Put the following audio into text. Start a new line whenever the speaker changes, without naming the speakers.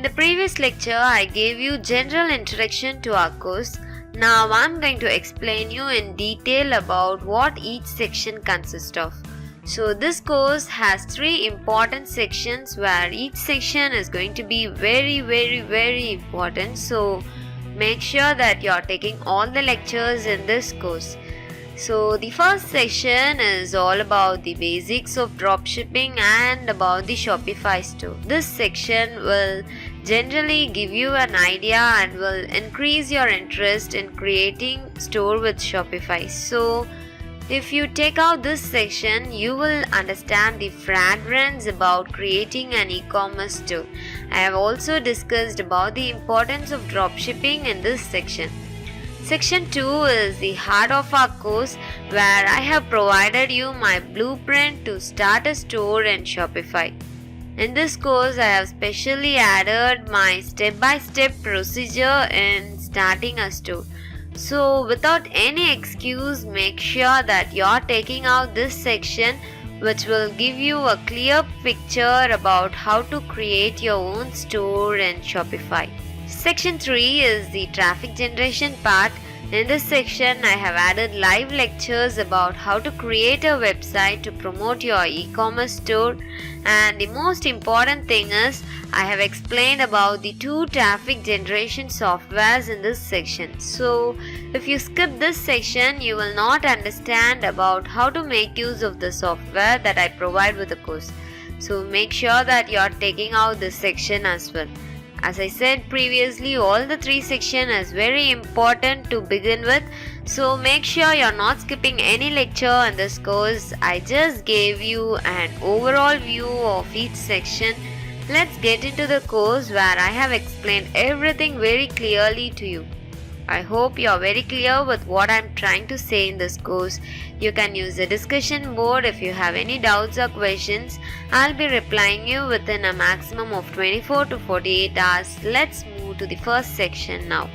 In the previous lecture, I gave you general introduction to our course. Now I'm going to explain you in detail about what each section consists of. So this course has 3 important sections where each section is going to be very important. So make sure that you're taking all the lectures in this course. So the first section is all about the basics of dropshipping and about the Shopify store. This section will generally give you an idea and will increase your interest in creating store with Shopify. So if you take out this section, you will understand the fragrance about creating an e-commerce store. I have also discussed about the importance of dropshipping in this section. Section 2 is the heart of our course, where I have provided you my blueprint to start a store in Shopify. In this course, I have specially added my step-by-step procedure in starting a store. So without any excuse, make sure that you are taking out this section, which will give you a clear picture about how to create your own store in Shopify. Section 3 is the traffic generation part. In this section, I have added live lectures about how to create a website to promote your e-commerce store. And the most important thing is, I have explained about the 2 traffic generation softwares in this section. So, if you skip this section, you will not understand about how to make use of the software that I provide with the course. So, make sure that you are taking out this section as well. As I said previously, all the 3 sections is very important to begin with. So make sure you're not skipping any lecture in this course. I just gave you an overall view of each section. Let's get into the course where I have explained everything very clearly to you. I hope you are very clear with what I am trying to say in this course. You can use the discussion board if you have any doubts or questions. I'll be replying you within a maximum of 24 to 48 hours. Let's move to the first section now.